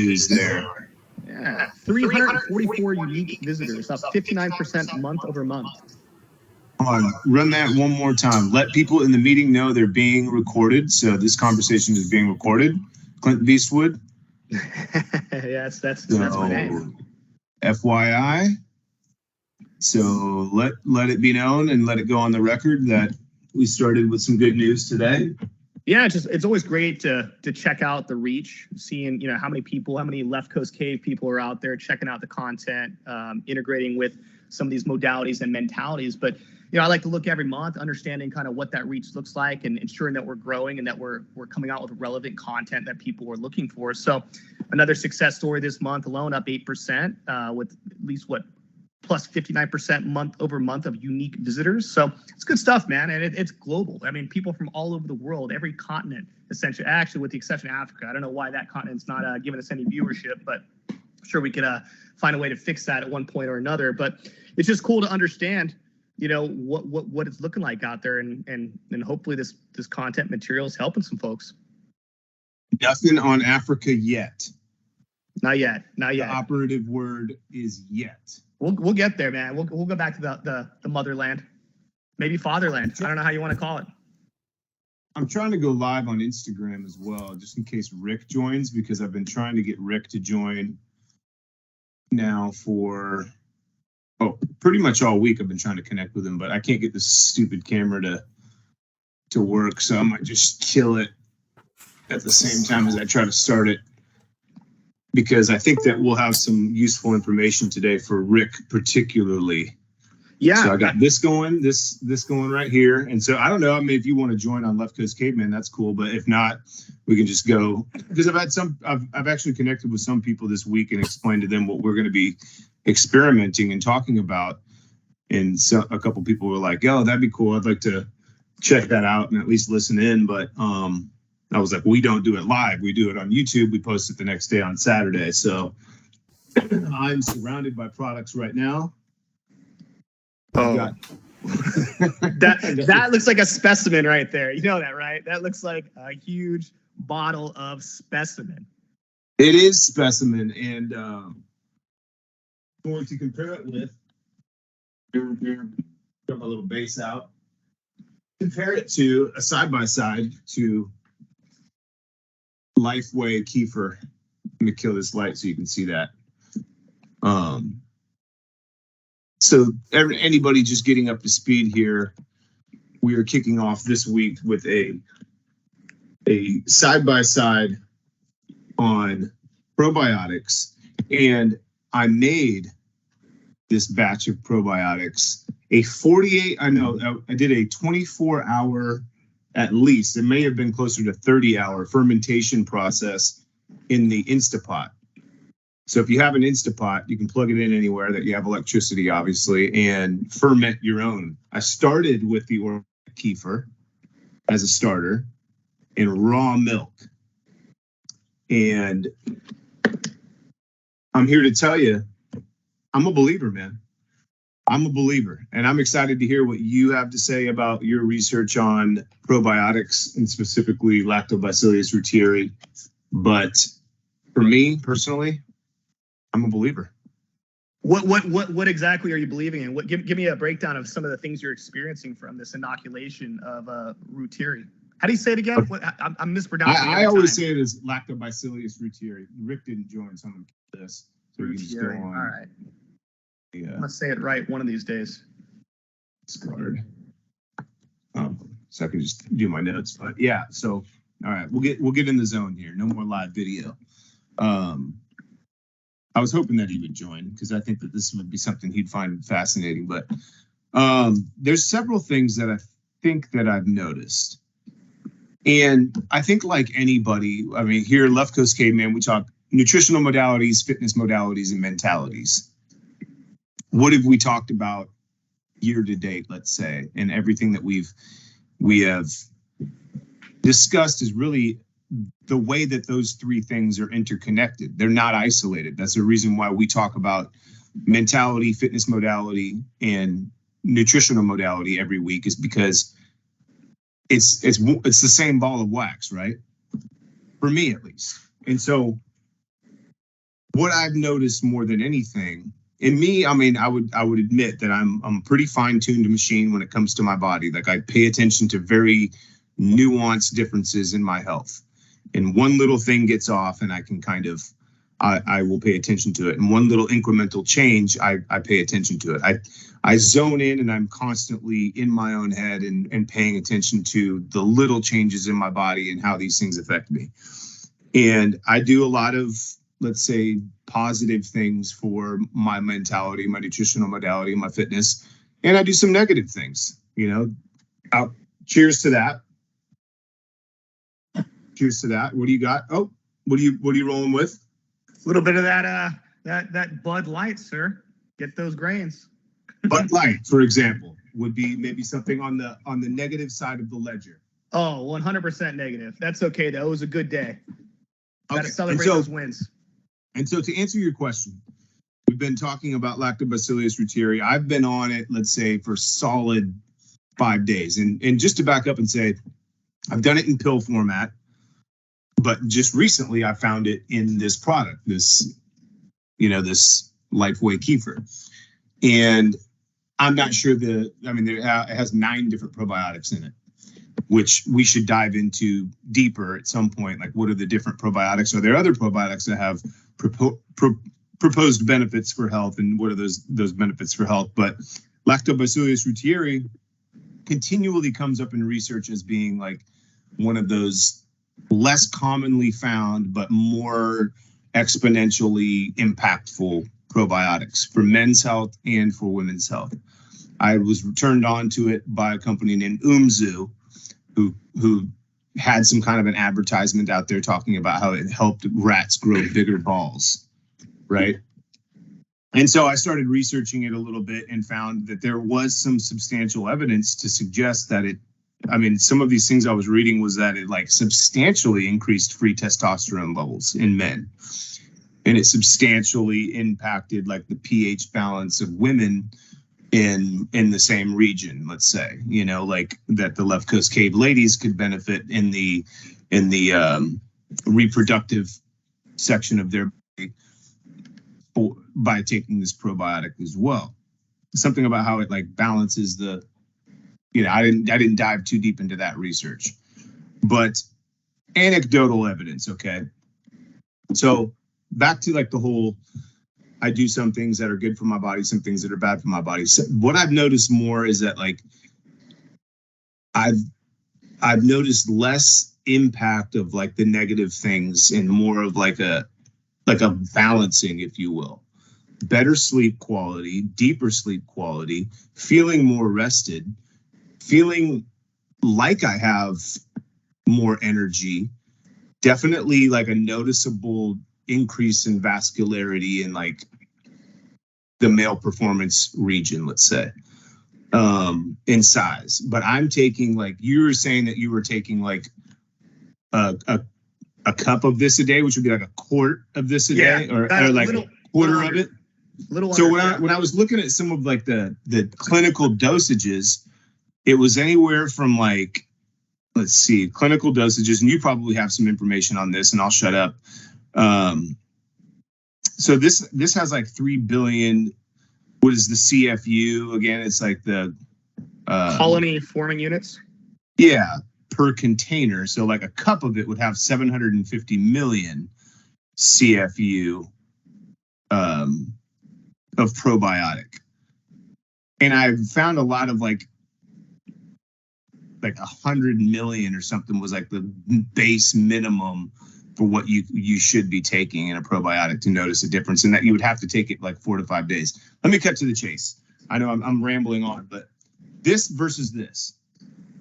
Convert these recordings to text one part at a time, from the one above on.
is there. Yeah, 344 unique visitors, up 59% month over month. Run that one more time. Let people in the meeting know they're being recorded. So this conversation is being recorded. Clint Beastwood. Yes, that's my name. FYI. So let it be known and let it go on the record that we started with some good news today. Yeah, it's always great to check out the reach, seeing how many Left Coast Cave people are out there checking out the content, integrating with some of these modalities and mentalities. But I like to look every month, understanding kind of what that reach looks like, and ensuring that we're growing and that we're coming out with relevant content that people are looking for. So another success story this month alone, up 8%, with at least plus 59% month over month of unique visitors. So it's good stuff, man. And it's global. I mean, people from all over the world, every continent, essentially, actually, with the exception of Africa. I don't know why that continent's not giving us any viewership, but I'm sure we could find a way to fix that at one point or another. But it's just cool to understand, what it's looking like out there. And hopefully this content material is helping some folks. Nothing on Africa yet. Not yet. The operative word is yet. We'll get there, man. We'll go back to the motherland, maybe fatherland. I don't know how you want to call it. I'm trying to go live on Instagram as well, just in case Rick joins, because I've been trying to get Rick to join now for pretty much all week. I've been trying to connect with him, but I can't get this stupid camera to work, so I might just kill it at the same time as I try to start it, because I think that we'll have some useful information today for Rick particularly. Yeah. So I got this going right here. And so I don't know, I mean, if you want to join on Left Coast Caveman, that's cool. But if not, we can just go, because I've actually connected with some people this week and explained to them what we're going to be experimenting and talking about. And so a couple people were like, "Oh, that'd be cool. I'd like to check that out and at least listen in." But I was like, we don't do it live. We do it on YouTube. We post it the next day on Saturday. So I'm surrounded by products right now. Oh, that looks like a specimen right there. You know that, right? That looks like a huge bottle of specimen. It is specimen, and going to compare it with. Got my little base out. Compare it to a side by side to Lifeway Kefir. Let me kill this light so you can see that. So anybody just getting up to speed here, we are kicking off this week with a side-by-side on probiotics. And I made this batch of probiotics, I did a 24-hour, at least, it may have been closer to 30-hour fermentation process in the Instapot. So if you have an Instapot, you can plug it in anywhere that you have electricity, obviously, and ferment your own. I started with the organic kefir as a starter in raw milk. And I'm here to tell you, I'm a believer, man. I'm a believer, and I'm excited to hear what you have to say about your research on probiotics and specifically Lactobacillus Reuteri. But for me personally, I'm a believer. What exactly are you believing in? Give me a breakdown of some of the things you're experiencing from this inoculation of Reuteri. How do you say it again? I'm mispronouncing it. I always say it as Lactobacillus Reuteri. Rick didn't join, so I'm going to keep this. So we can just go on. All right. Yeah. I'm going to say it right one of these days. Discard. So I can just do my notes. But yeah, so all right, we'll get in the zone here. No more live video. I was hoping that he would join because I think that this would be something he'd find fascinating. But there's several things that I think that I've noticed. And I think like anybody, I mean, here at Left Coast Caveman, we talk nutritional modalities, fitness modalities, and mentalities. What have we talked about year to date, let's say, and everything that we have discussed is really the way that those three things are interconnected. They're not isolated. That's the reason why we talk about mentality, fitness modality, and nutritional modality every week, is because it's the same ball of wax, right? For me, at least. And so what I've noticed more than anything in me, I mean, I would admit that I'm a pretty fine-tuned machine when it comes to my body. Like I pay attention to very nuanced differences in my health. And one little thing gets off and I can kind of I will pay attention to it. And one little incremental change, I pay attention to it. I zone in and I'm constantly in my own head and paying attention to the little changes in my body and how these things affect me. And I do a lot of, let's say, positive things for my mentality, my nutritional modality, my fitness. And I do some negative things, cheers to that. Cheers to that. What do you got? Oh, what are you rolling with? A little bit of that Bud Light, sir. Get those grains. Bud Light, for example, would be maybe something on the negative side of the ledger. Oh, 100% negative. That's okay though. It was a good day. Got to celebrate so, those wins. And so to answer your question, we've been talking about Lactobacillus Reuteri. I've been on it, let's say, for solid 5 days. And just to back up and say, I've done it in pill format. But just recently, I found it in this product, this Lifeway Kefir. And I'm not sure it has 9 different probiotics in it, which we should dive into deeper at some point. Like, what are the different probiotics? Are there other probiotics that have proposed benefits for health? And what are those benefits for health? But Lactobacillus Reuteri continually comes up in research as being like one of those less commonly found, but more exponentially impactful probiotics for men's health and for women's health. I was turned on to it by a company named Umzu, who had some kind of an advertisement out there talking about how it helped rats grow bigger balls, right? And so I started researching it a little bit and found that there was some substantial evidence to suggest that some of these things I was reading was that it like substantially increased free testosterone levels in men. And it substantially impacted like the pH balance of women in the same region, let's say, like that the left coast cave ladies could benefit in the reproductive section of their body by taking this probiotic as well. Something about how it like balances the, I didn't dive too deep into that research, but anecdotal evidence. Okay. So back to like the whole, I do some things that are good for my body, some things that are bad for my body. So what I've noticed more is that like, I've noticed less impact of like the negative things and more of like a balancing, if you will. Better sleep quality, deeper sleep quality, feeling more rested, feeling like I have more energy, definitely like a noticeable increase in vascularity in like the male performance region, let's say, in size. But I'm taking like, you were saying that you were taking like a cup of this a day, which would be like a quart of this a day, or like a quarter of it. So when I was looking at some of like the clinical dosages, it was anywhere from like, let's see, clinical dosages, and you probably have some information on this, and I'll shut up. So this has like 3 billion. What is the CFU again? It's like the colony forming units. Yeah, per container. So like a cup of it would have 750 million CFU of probiotic. And I've found a lot of like 100 million or something was like the base minimum for what you should be taking in a probiotic to notice a difference, and that you would have to take it like 4 to 5 days. Let me cut to the chase. I know I'm rambling on, but this versus this.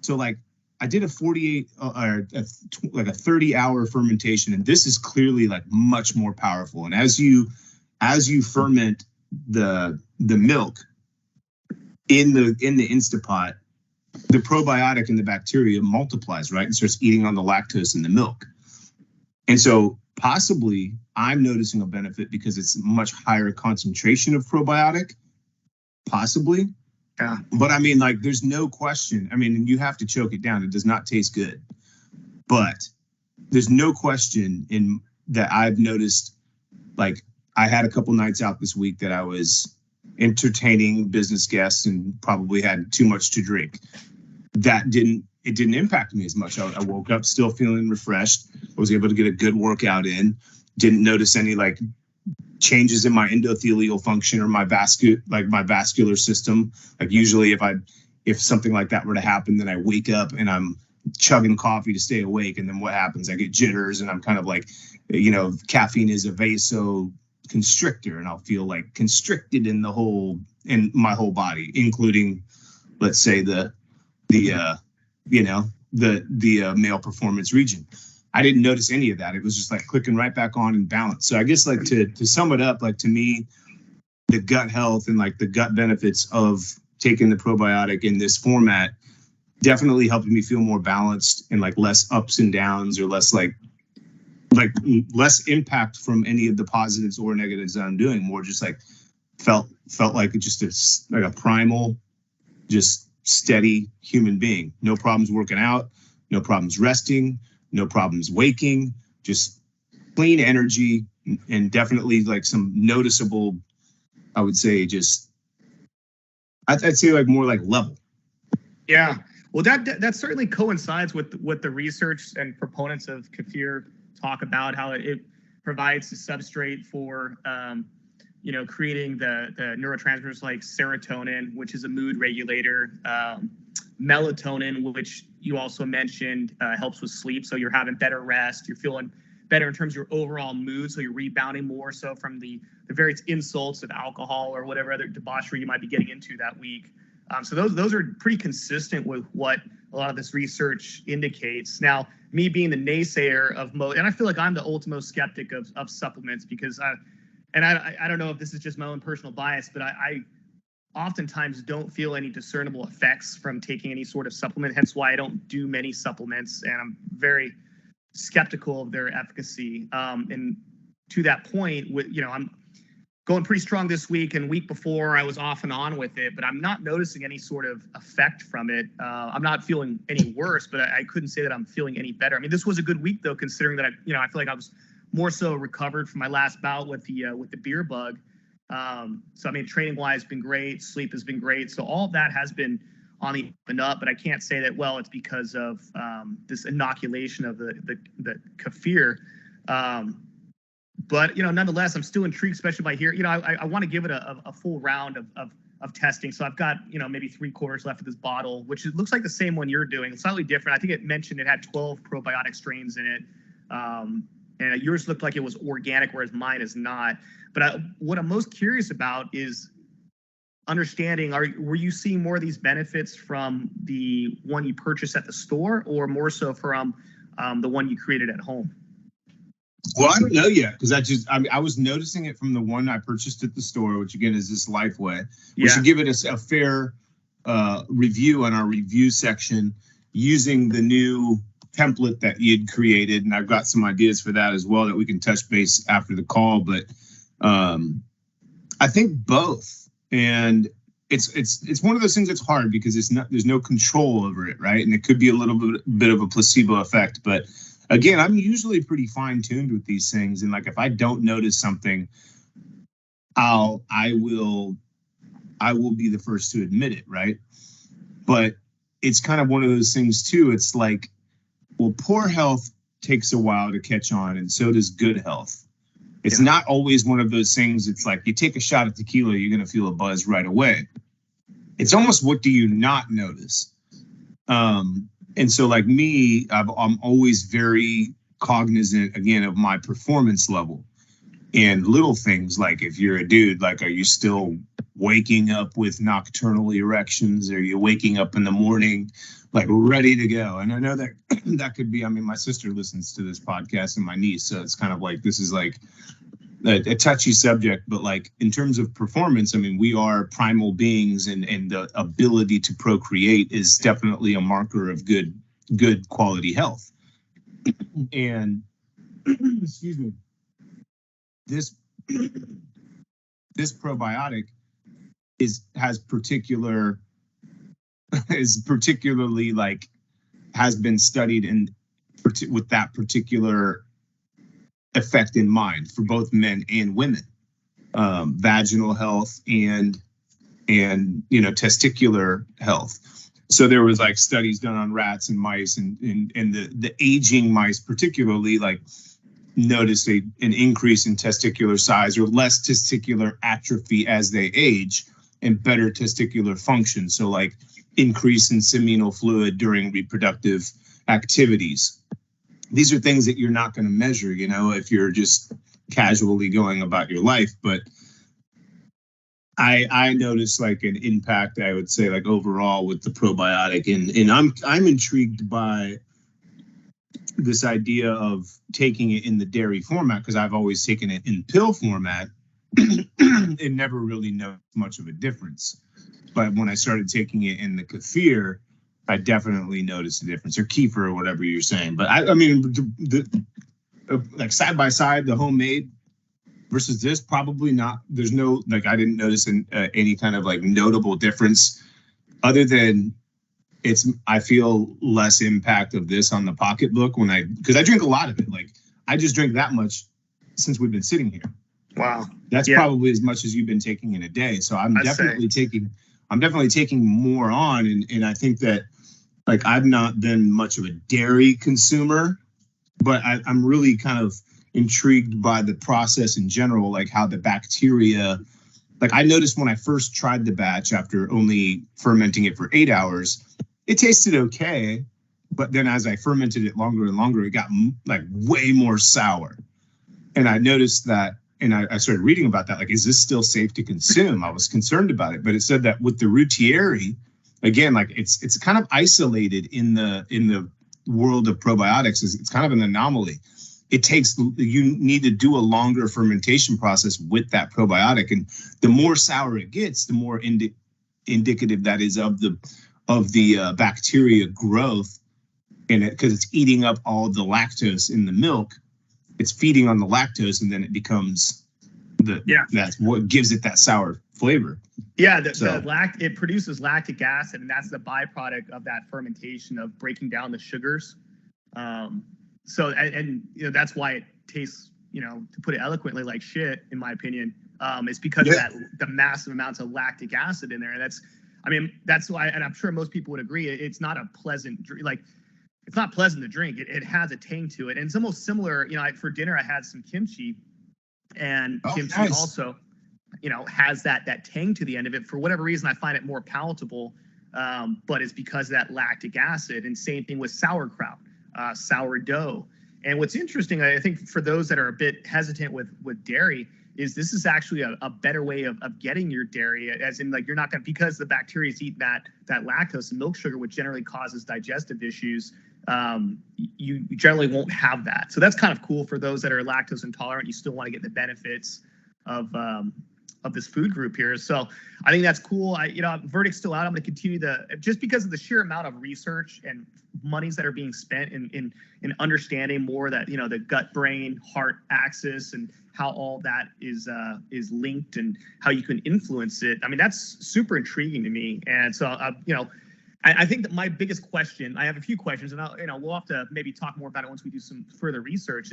So like I did a 48 or a 30-hour fermentation, and this is clearly like much more powerful. And as you ferment the milk in the Instapot, the probiotic and the bacteria multiplies, right, and starts eating on the lactose in the milk. And so possibly I'm noticing a benefit because it's a much higher concentration of probiotic, possibly. Yeah. But I mean, like, there's no question. I mean, you have to choke it down. It does not taste good. But there's no question in that I've noticed like I had a couple nights out this week that I was entertaining business guests and probably had too much to drink. It didn't impact me as much. I woke up still feeling refreshed. I was able to get a good workout in. Didn't notice any like changes in my endothelial function or my vascular system. Like usually if something like that were to happen, then I wake up and I'm chugging coffee to stay awake. And then what happens? I get jitters and I'm kind of like, caffeine is a vasoconstrictor, and I'll feel like constricted in my whole body, including, let's say, the male performance region. I didn't notice any of that. It was just like clicking right back on and balance. So I guess like to sum it up, like to me, the gut health and like the gut benefits of taking the probiotic in this format definitely helped me feel more balanced and like less ups and downs, or less like less impact from any of the positives or negatives that I'm doing. More just like felt like just like a primal, just steady human being. No problems working out, no problems resting, no problems waking, just clean energy, and definitely like some noticeable, I would say, just I'd say like more like level. Yeah, well, that certainly coincides with what the research and proponents of kefir talk about, how it provides the substrate for creating the neurotransmitters like serotonin, which is a mood regulator, melatonin, which you also mentioned, helps with sleep. So you're having better rest, you're feeling better in terms of your overall mood, so you're rebounding more so from the various insults of alcohol or whatever other debauchery you might be getting into that week. So those are pretty consistent with what a lot of this research indicates. Now, me being the naysayer of and I feel like I'm the ultimate skeptic of supplements, because I don't know if this is just my own personal bias, but I oftentimes don't feel any discernible effects from taking any sort of supplement. Hence why I don't do many supplements, and I'm very skeptical of their efficacy. And to that point, I'm going pretty strong this week, and week before I was off and on with it, but I'm not noticing any sort of effect from it. I'm not feeling any worse, but I couldn't say that I'm feeling any better. I mean, this was a good week though, considering that I feel like I was more so recovered from my last bout with the beer bug. So I mean, training wise been great, sleep has been great. So all of that has been on the up and up, but I can't say that, well, it's because of this inoculation of the kefir. But nonetheless, I'm still intrigued, especially by here. I want to give it a full round of testing. So I've got maybe 3/4 left of this bottle, which looks like the same one you're doing. It's slightly different. I think it mentioned it had 12 probiotic strains in it, and yours looked like it was organic, whereas mine is not. But what I'm most curious about is understanding: were you seeing more of these benefits from the one you purchased at the store, or more so from the one you created at home? Well, I don't know yet, because I was noticing it from the one I purchased at the store, which again is this Lifeway. We should give it a fair review on our review section using the new template that you'd created, and I've got some ideas for that as well that we can touch base after the call. But I think both, and it's one of those things that's hard because there's no control over it, right? And it could be a little bit of a placebo effect, but again, I'm usually pretty fine-tuned with these things, and like if I don't notice something, I will be the first to admit it, right? But it's kind of one of those things too. It's like, well, poor health takes a while to catch on, and so does good health. It's not always one of those things. It's like you take a shot of tequila, you're going to feel a buzz right away. It's almost, what do you not notice? And so like me, I'm always very cognizant, again, of my performance level and little things like, if you're a dude, like, are you still waking up with nocturnal erections? Are you waking up in the morning, like ready to go? And I know that that could be, I mean, my sister listens to this podcast and my niece, so it's kind of like, this is like a touchy subject, but like in terms of performance, I mean, we are primal beings, and the ability to procreate is definitely a marker of good quality health. And excuse me, this probiotic has been studied with that particular effect in mind for both men and women. vaginal health and testicular health. So there was like studies done on rats and mice, and the aging mice particularly like noticed an increase in testicular size or less testicular atrophy as they age, and better testicular function. So like increase in seminal fluid during reproductive activities. These are things that you're not going to measure, if you're just casually going about your life. But I noticed like an impact, I would say, like overall with the probiotic, and I'm intrigued by this idea of taking it in the dairy format, because I've always taken it in pill format and never really noticed much of a difference. But when I started taking it in the kefir, I definitely noticed a difference, or kefir, or whatever you're saying. But I mean, like side by side, the homemade versus this, probably not. There's no, like, I didn't notice any kind of like notable difference, other than I feel less impact of this on the pocketbook because I drink a lot of it. Like, I just drink that much since we've been sitting here. Wow. That's probably as much as you've been taking in a day. So I'm definitely taking more on. And I think that, like, I've not been much of a dairy consumer, but I'm really kind of intrigued by the process in general, like how the bacteria, like I noticed when I first tried the batch after only fermenting it for 8 hours, it tasted okay. But then as I fermented it longer and longer, it got like way more sour. And I noticed that, and I started reading about that. Like, is this still safe to consume? I was concerned about it, but it said that with the Reuteri, again, like it's kind of isolated in the world of probiotics. It's kind of an anomaly. You need to do a longer fermentation process with that probiotic, and the more sour it gets, the more indicative that is of the bacteria growth in it, because it's eating up all the lactose in the milk. It's feeding on the lactose, and then it becomes that's what gives it that sour flavor. Yeah, it produces lactic acid, and that's the byproduct of that fermentation, of breaking down the sugars. So that's why it tastes, to put it eloquently, like shit, in my opinion. It's because of the massive amounts of lactic acid in there, and that's why, and I'm sure most people would agree, it's not a pleasant drink. Like, it's not pleasant to drink. It has a tang to it, and it's almost similar. For dinner I had some kimchi, and kimchi also, has that tang to the end of it. For whatever reason, I find it more palatable, but it's because of that lactic acid. And same thing with sauerkraut, sourdough. And what's interesting, I think, for those that are a bit hesitant with dairy, is this is actually a better way of getting your dairy, as in, like, you're not going to, because the bacteria eat that lactose and milk sugar, which generally causes digestive issues. You generally won't have that. So that's kind of cool for those that are lactose intolerant. You still want to get the benefits of this food group here. So I think that's cool. Verdict's still out. I'm going to continue just because of the sheer amount of research and monies that are being spent in understanding more that, the gut brain heart axis and how all that is linked and how you can influence it. That's super intriguing to me. And so, I think that my biggest question, I have a few questions, and we'll have to maybe talk more about it once we do some further research,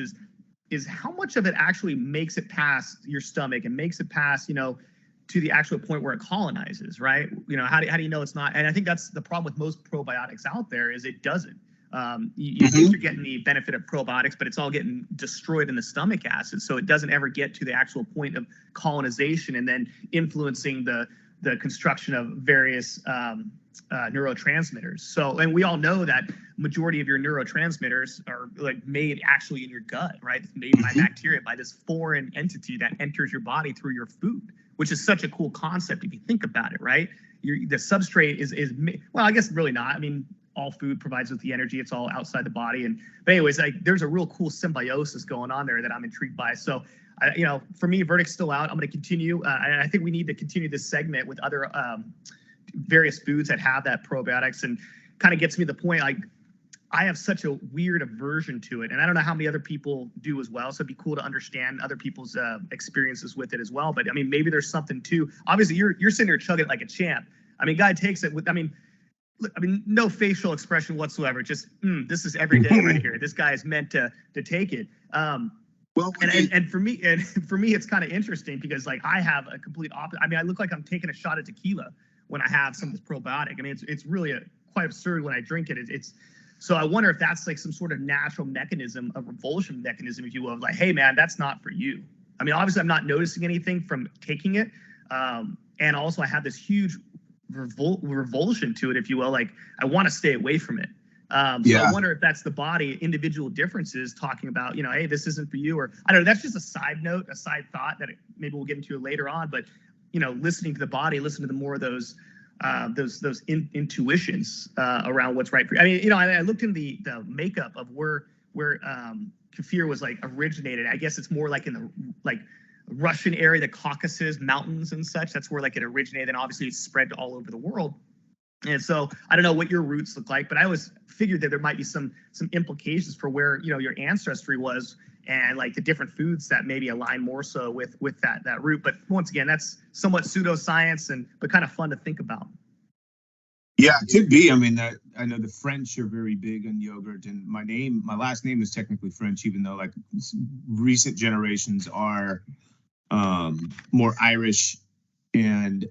is how much of it actually makes it past your stomach and makes it past, to the actual point where it colonizes, right? How do you know it's not? And I think that's the problem with most probiotics out there, is it doesn't. You think you're getting the benefit of probiotics, but it's all getting destroyed in the stomach acid. So it doesn't ever get to the actual point of colonization and then influencing the construction of various neurotransmitters. So, and we all know that majority of your neurotransmitters are like made actually in your gut, right? It's made by bacteria, by this foreign entity that enters your body through your food, which is such a cool concept if you think about it, right? The substrate is well, I guess really not. All food provides with the energy. It's all outside the body. But anyways, like, there's a real cool symbiosis going on there that I'm intrigued by. So, for me, verdict's still out. I'm going to continue. And I think we need to continue this segment with other various foods that have that probiotics, and kind of gets me to the point, like, I have such a weird aversion to it, and I don't know how many other people do as well. So it'd be cool to understand other people's experiences with it as well. But maybe there's something too. Obviously, you're sitting there chugging it like a champ. Guy takes it with, no facial expression whatsoever. Just this is every day right here. This guy is meant to take it. Well, And for me, it's kind of interesting because like I have a complete opposite. I mean, I look like I'm taking a shot of tequila when I have some of this probiotic. I mean, it's really quite absurd when I drink it. So I wonder if that's like some sort of natural mechanism, a revulsion mechanism, if you will, of like, hey man, that's not for you. I mean, obviously I'm not noticing anything from taking it. And also I have this huge revulsion to it, if you will. Like I want to stay away from it. So I wonder if that's the body, individual differences talking about, hey, this isn't for you, or I don't know. That's just a side note, a side thought that maybe we'll get into later on. But listening to the body, listening to the more of those intuitions around what's right for you. I mean, I looked in the makeup of where kefir was like originated. I guess it's more like in the Russian area, the Caucasus Mountains and such. That's where like it originated, and obviously it's spread all over the world. And so I don't know what your roots look like, but I always figured that there might be some implications for where your ancestry was, and like the different foods that maybe align more so with that root. But once again, that's somewhat pseudoscience, but kind of fun to think about. Yeah, it could be. I mean, I know the French are very big on yogurt, and my last name is technically French, even though like recent generations are more Irish and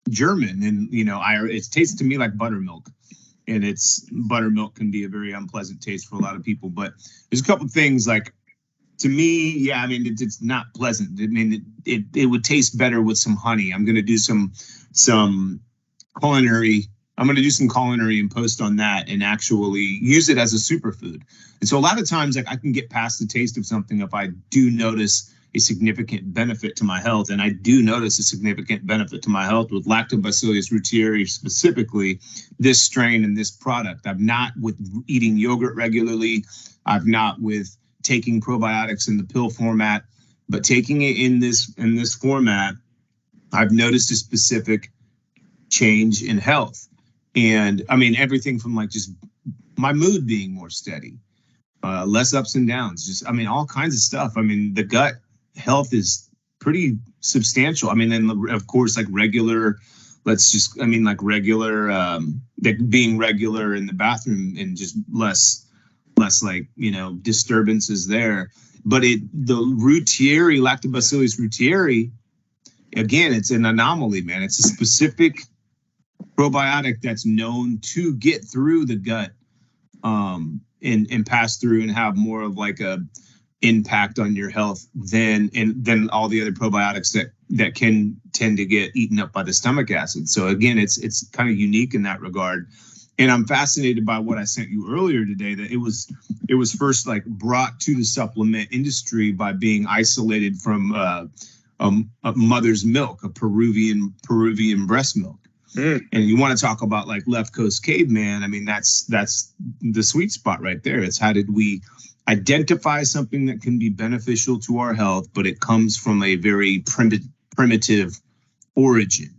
German, and it tastes to me like buttermilk, and buttermilk can be a very unpleasant taste for a lot of people. But there's a couple of things like, to me, yeah, I mean it's not pleasant. I mean it would taste better with some honey. I'm gonna do some culinary. I'm gonna do some culinary and post on that, and actually use it as a superfood. And so a lot of times, like I can get past the taste of something if I do notice a significant benefit to my health. And I do notice a significant benefit to my health with Lactobacillus Reuteri, specifically this strain and this product. I'm not with eating yogurt regularly. I've not with taking probiotics in the pill format, but taking it in this format, I've noticed a specific change in health. And I mean, everything from like just my mood being more steady, less ups and downs, just, I mean, all kinds of stuff. I mean, the gut health is pretty substantial. I mean, and of course, like regular, being regular in the bathroom and just less like, disturbances there. But the Reuteri, Lactobacillus Reuteri, again, it's an anomaly, man. It's a specific probiotic that's known to get through the gut and pass through and have more of like a impact on your health than all the other probiotics that can tend to get eaten up by the stomach acid. So again, it's kind of unique in that regard. And I'm fascinated by what I sent you earlier today, that it was first like brought to the supplement industry by being isolated from a mother's milk, a Peruvian breast milk. And you want to talk about like left coast caveman. I mean, that's the sweet spot right there. It's how did we identify something that can be beneficial to our health, but it comes from a very primitive origin.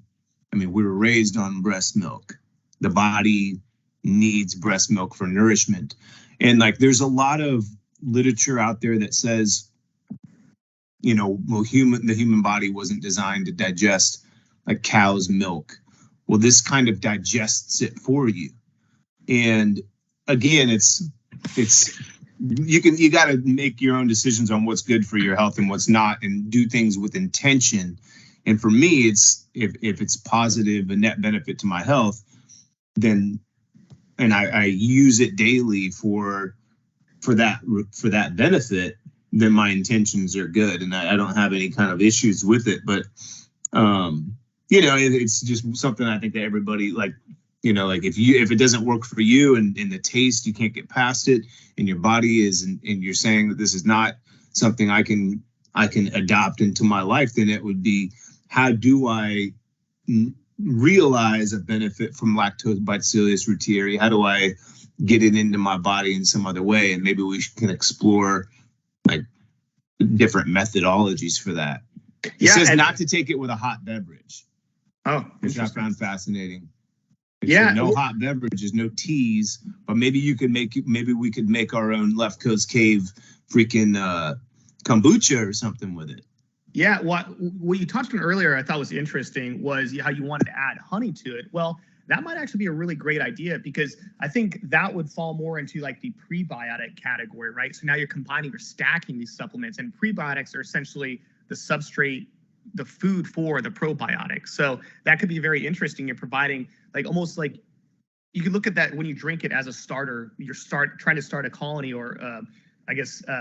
I mean, we were raised on breast milk. The body needs breast milk for nourishment. And like, there's a lot of literature out there that says, the human body wasn't designed to digest like cow's milk. Well, this kind of digests it for you. And again, you got to make your own decisions on what's good for your health and what's not, and do things with intention. And for me, it's if it's positive, a net benefit to my health, then, and I use it daily for that benefit, then my intentions are good, and I don't have any kind of issues with it. But it's just something I think that everybody like if it doesn't work for you and the taste, you can't get past it, and your body is, and you're saying that this is not something I can adopt into my life, then it would be, how do I realize a benefit from Lactobacillus Reuteri? How do I get it into my body in some other way? And maybe we can explore like different methodologies for that. It says not to take it with a hot beverage. Oh, which I found fascinating. Yeah, no hot beverages, no teas, but maybe we could make our own Left Coast Cave freaking kombucha or something with it. Yeah, what you touched on earlier I thought was interesting was how you wanted to add honey to it. Well, that might actually be a really great idea, because I think that would fall more into like the prebiotic category, right? So now you're combining or stacking these supplements, and prebiotics are essentially the substrate, the food for the probiotics. So that could be very interesting. You're providing like almost like, you can look at that when you drink it as a starter. You're trying to start a colony, or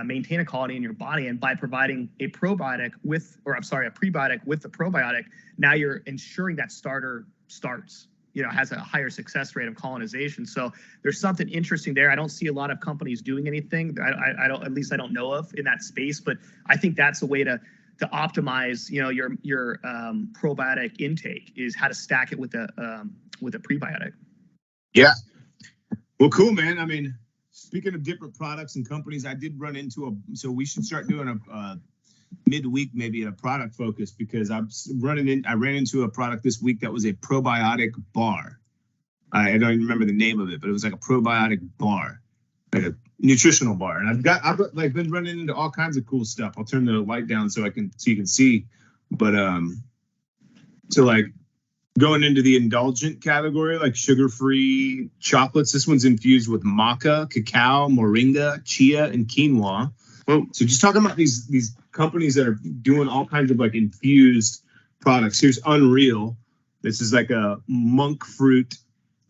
maintain a colony in your body, and by providing a probiotic with, or I'm sorry, a prebiotic with the probiotic, now you're ensuring that starter starts, has a higher success rate of colonization. So there's something interesting there. I don't see a lot of companies doing anything. I don't, at least I don't know of in that space, but I think that's a way to optimize, your probiotic intake, is how to stack it with a prebiotic. Yeah. Well, cool, man. I mean, speaking of different products and companies, I did run into so we should start doing a midweek, maybe a product focus, because I ran into a product this week that was a probiotic bar. I don't even remember the name of it, but it was like a probiotic bar, like a nutritional bar. And I've like been running into all kinds of cool stuff. I'll turn the light down so you can see. But so like going into the indulgent category, like sugar-free chocolates. This one's infused with maca, cacao, moringa, chia, and quinoa. Well, so just talking about these companies that are doing all kinds of like infused products. Here's Unreal. This is like a monk fruit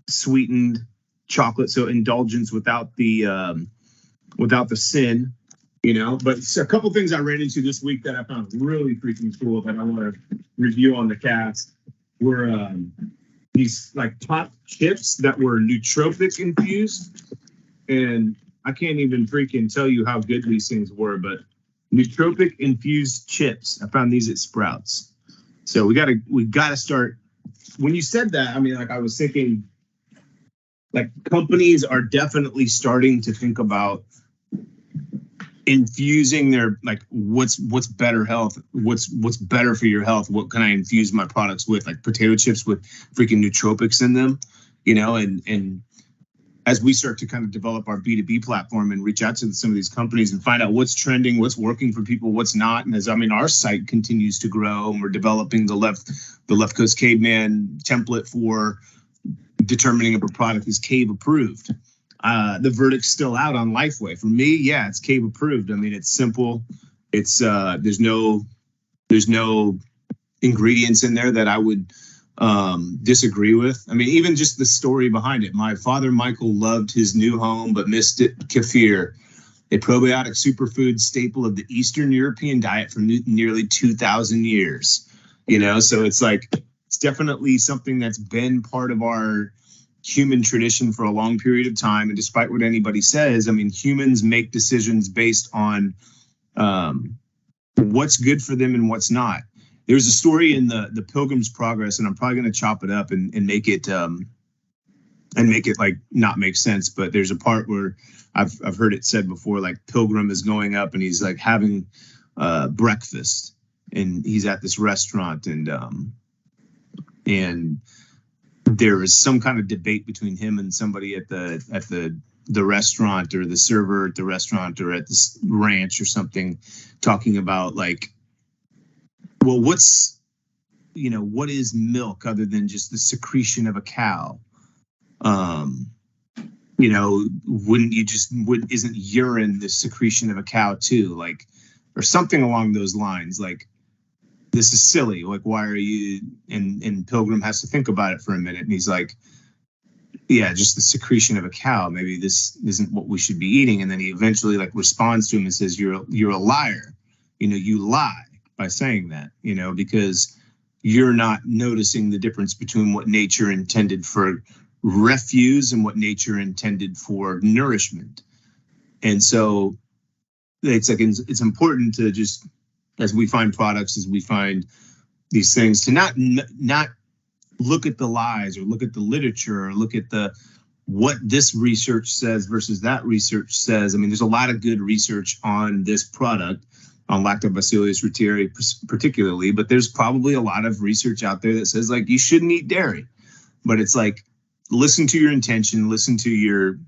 sweetened chocolate, so indulgence without the sin, But a couple things I ran into this week that I found really freaking cool that I want to review on the cast were these like top chips that were nootropic infused, and I can't even freaking tell you how good these things were, but nootropic infused chips. I found these at Sprouts. So we gotta start. When you said that, I mean, like I was thinking, like companies are definitely starting to think about infusing their, like, what's better health, what's better for your health, what can I infuse my products with, like potato chips with freaking nootropics in them, and as we start to kind of develop our B2B platform and reach out to some of these companies and find out what's trending, what's working for people, what's not. And our site continues to grow, and we're developing the left Coast Caveman template for determining if a product is cave approved. The verdict's still out on Lifeway. For me, yeah, it's cave approved. I mean, it's simple. It's there's no ingredients in there that I would disagree with. I mean, even just the story behind it. My father, Michael, loved his new home, but missed it. Kefir, a probiotic superfood staple of the Eastern European diet for nearly 2,000 years. So it's like, it's definitely something that's been part of our human tradition for a long period of time. And despite what anybody says, I mean, humans make decisions based on what's good for them and what's not. There's a story in the Pilgrim's Progress, and I'm probably going to chop it up and make it like not make sense. But there's a part where I've heard it said before, like Pilgrim is going up and he's like having breakfast, and he's at this restaurant, and there is some kind of debate between him and somebody at the restaurant, or the server at the restaurant, or at this ranch or something, talking about like, well, what is milk other than just the secretion of a cow? Isn't urine the secretion of a cow too? Like, or something along those lines. Like, this is silly. Like, why are you? And Pilgrim has to think about it for a minute, and he's like, yeah, just the secretion of a cow. Maybe this isn't what we should be eating. And then he eventually like responds to him and says, you're a liar. You lie by saying that, because you're not noticing the difference between what nature intended for refuse and what nature intended for nourishment. And so it's like, it's important to just, as we find products, as we find these things, to not look at the lies, or look at the literature, or look at what this research says versus that research says. I mean, there's a lot of good research on this product, on Lactobacillus Reuteri particularly, but there's probably a lot of research out there that says like you shouldn't eat dairy. But it's like, listen to your intention, listen to your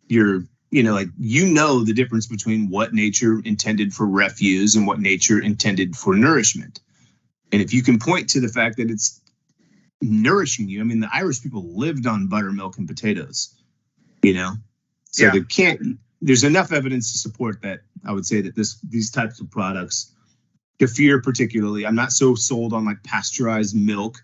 the difference between what nature intended for refuse and what nature intended for nourishment. And if you can point to the fact that it's nourishing you. I mean, the Irish people lived on buttermilk and potatoes, you know, so Yeah. there's enough evidence to support that. I would say that these types of products, kefir particularly, I'm not so sold on like pasteurized milk,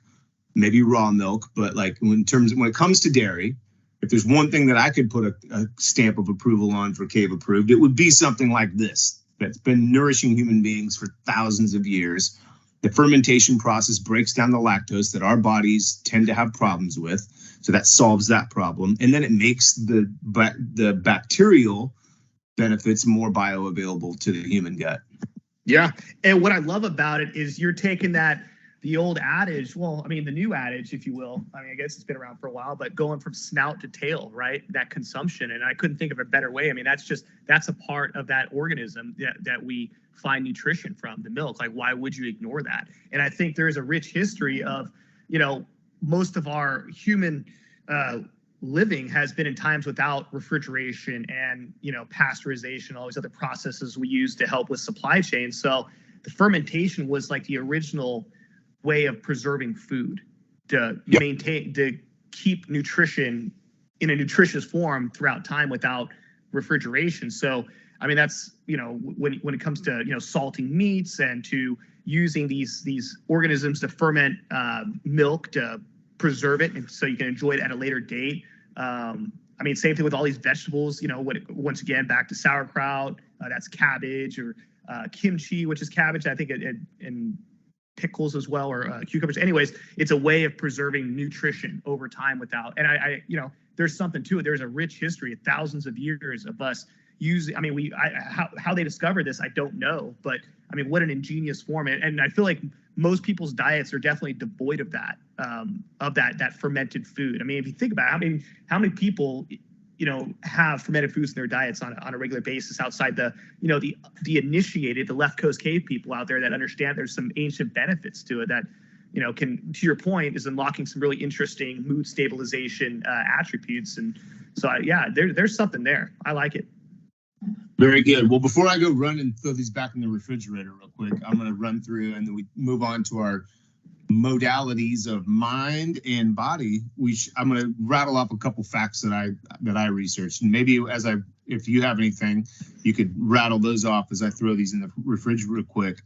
maybe raw milk, but like when it comes to dairy, if there's one thing that I could put a stamp of approval on for Cave approved, it would be something like this that's been nourishing human beings for thousands of years. The fermentation process breaks down the lactose that our bodies tend to have problems with. So that solves that problem. And then it makes the bacterial benefits more bioavailable to the human gut. Yeah. And what I love about it is you're taking the old adage, well, I mean, the new adage, if you will, I mean, I guess it's been around for a while, but going from snout to tail, right? That consumption. And I couldn't think of a better way. I mean, that's a part of that organism that we find nutrition from, the milk. Like, why would you ignore that? And I think there's a rich history of, most of our human living has been in times without refrigeration and, pasteurization, all these other processes we use to help with supply chain. So the fermentation was like the original way of preserving food to maintain, to keep nutrition in a nutritious form throughout time without refrigeration. So, I mean, that's, when it comes to, salting meats and to using these organisms to ferment milk to preserve it, and so you can enjoy it at a later date. I mean, same thing with all these vegetables. Once again, back to sauerkraut, that's cabbage, or kimchi, which is cabbage. I think in pickles as well, or cucumbers. Anyways, it's a way of preserving nutrition over time without. And I there's something to it. There's a rich history of thousands of years of us using. I mean, how they discovered this, I don't know, but I mean, what an ingenious form. And I feel like most people's diets are definitely devoid of that, that fermented food. I mean, if you think about it, how many people, have fermented foods in their diets on a regular basis outside the initiated, the left coast cave people out there that understand there's some ancient benefits to it that, can, to your point, is unlocking some really interesting mood stabilization attributes. And so, there's something there. I like it. Very good. Well, before I go run and throw these back in the refrigerator real quick, I'm going to run through and then we move on to our modalities of mind and body. I'm going to rattle off a couple facts that I researched, and maybe if you have anything, you could rattle those off as I throw these in the refrigerator real quick.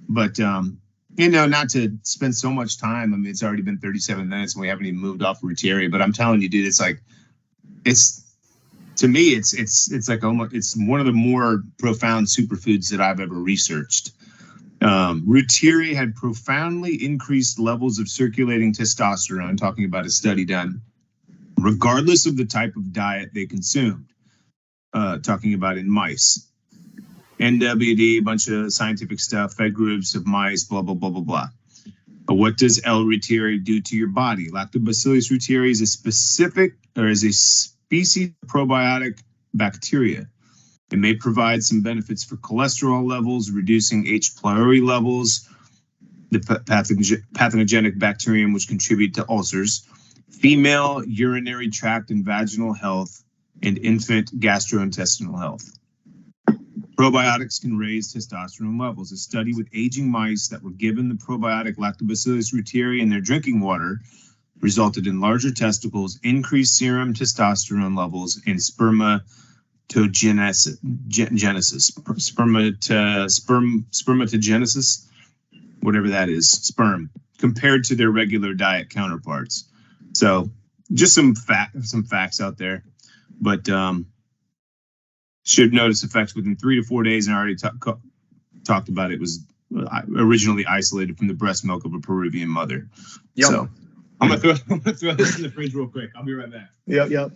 But not to spend so much time. I mean, it's already been 37 minutes and we haven't even moved off Reuteri. But I'm telling you, dude, to me, it's like almost, it's one of the more profound superfoods that I've ever researched. Reuteri had profoundly increased levels of circulating testosterone, talking about a study done, regardless of the type of diet they consumed, talking about in mice. NWD, a bunch of scientific stuff, fed groups of mice, blah, blah, blah, blah, blah. But what does L-Reuteri do to your body? Lactobacillus Reuteri is a species of probiotic bacteria. It may provide some benefits for cholesterol levels, reducing H. pylori levels, the pathogenic bacterium which contribute to ulcers, female urinary tract and vaginal health, and infant gastrointestinal health. Probiotics can raise testosterone levels. A study with aging mice that were given the probiotic Lactobacillus Reuteri in their drinking water resulted in larger testicles, increased serum testosterone levels, and spermatogenesis, whatever that is, sperm, compared to their regular diet counterparts. So just some facts out there, but should notice effects within 3 to 4 days, and I already talked about it. Was originally isolated from the breast milk of a Peruvian mother. Yep. So I'm gonna throw this in the fridge real quick. I'll be right back. Yep.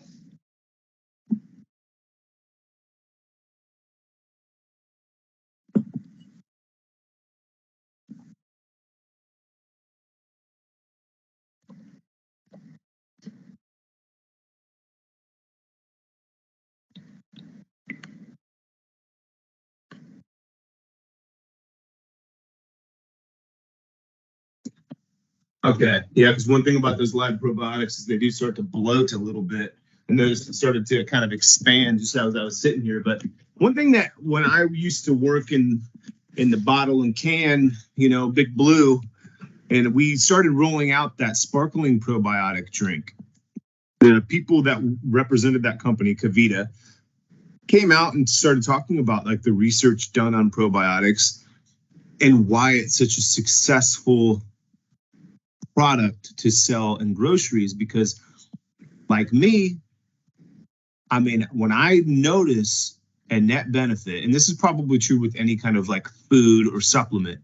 Okay. Yeah, because one thing about those live probiotics is they do start to bloat a little bit, and those started to kind of expand just as I was sitting here. But one thing that when I used to work in the bottle and can, Big Blue, And we started rolling out that sparkling probiotic drink. The people that represented that company, Kavita, came out and started talking about like the research done on probiotics and why it's such a successful product to sell in groceries. Because like me, I mean, when I notice a net benefit, and this is probably true with any kind of like food or supplement,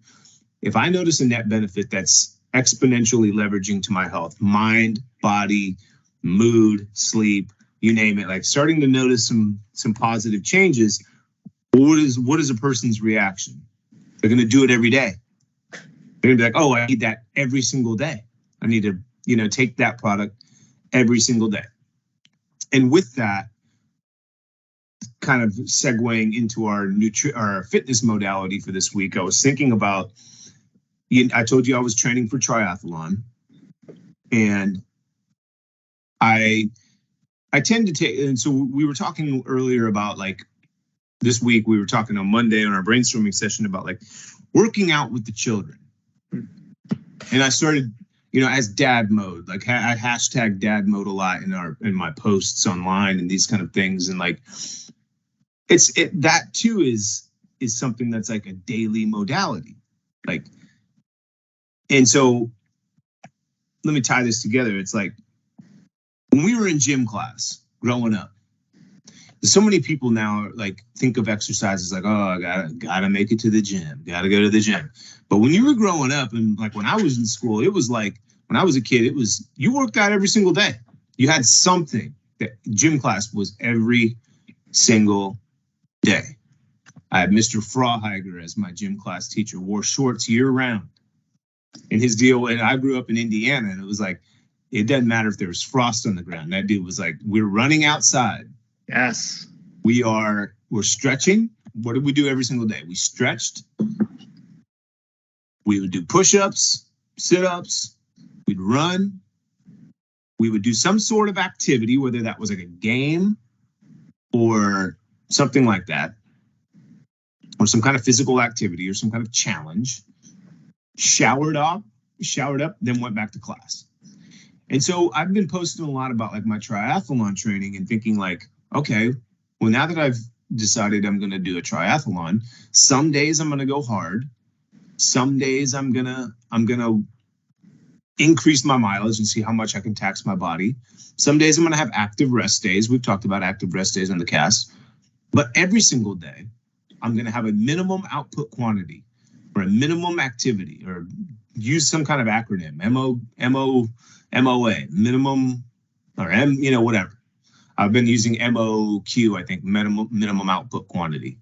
if I notice a net benefit that's exponentially leveraging to my health, mind, body, mood, sleep, you name it, like starting to notice some positive changes, what is a person's reaction? They're going to do it every day. They're going to be like, oh, I need that every single day. I need to, take that product every single day. And with that, kind of segueing into our fitness modality for this week, I was thinking about, I told you I was training for triathlon, and I tend to take, and so we were talking earlier about like this week, we were talking on Monday on our brainstorming session about like working out with the children. And I started, as dad mode, like I hashtag dad mode a lot in my posts online and these kind of things. And like, that too is something that's like a daily modality. Like, and so let me tie this together. It's like when we were in gym class growing up, so many people now like think of exercise as like, oh, I gotta make it to the gym, gotta go to the gym. But when you were growing up, and like when I was in school, it was like when I was a kid, it was you worked out every single day. You had something. That gym class was every single day. I had Mr. Frawhiger as my gym class teacher, wore shorts year round. And his deal, and I grew up in Indiana, and it was like, it doesn't matter if there was frost on the ground. That dude was like, we're running outside. Yes. We're stretching. What did we do every single day? We stretched. We would do push-ups, sit-ups. We'd run. We would do some sort of activity, whether that was like a game or something like that, or some kind of physical activity or some kind of challenge. Showered up, then went back to class. And so I've been posting a lot about like my triathlon training and thinking like, okay, well, now that I've decided I'm going to do a triathlon, some days I'm going to go hard. Some days I'm going to increase my mileage and see how much I can tax my body. Some days I'm going to have active rest days. We've talked about active rest days on the cast. But every single day, I'm going to have a minimum output quantity or a minimum activity, or use some kind of acronym, MOA, minimum, or whatever. I've been using MOQ, I think, minimum output quantity,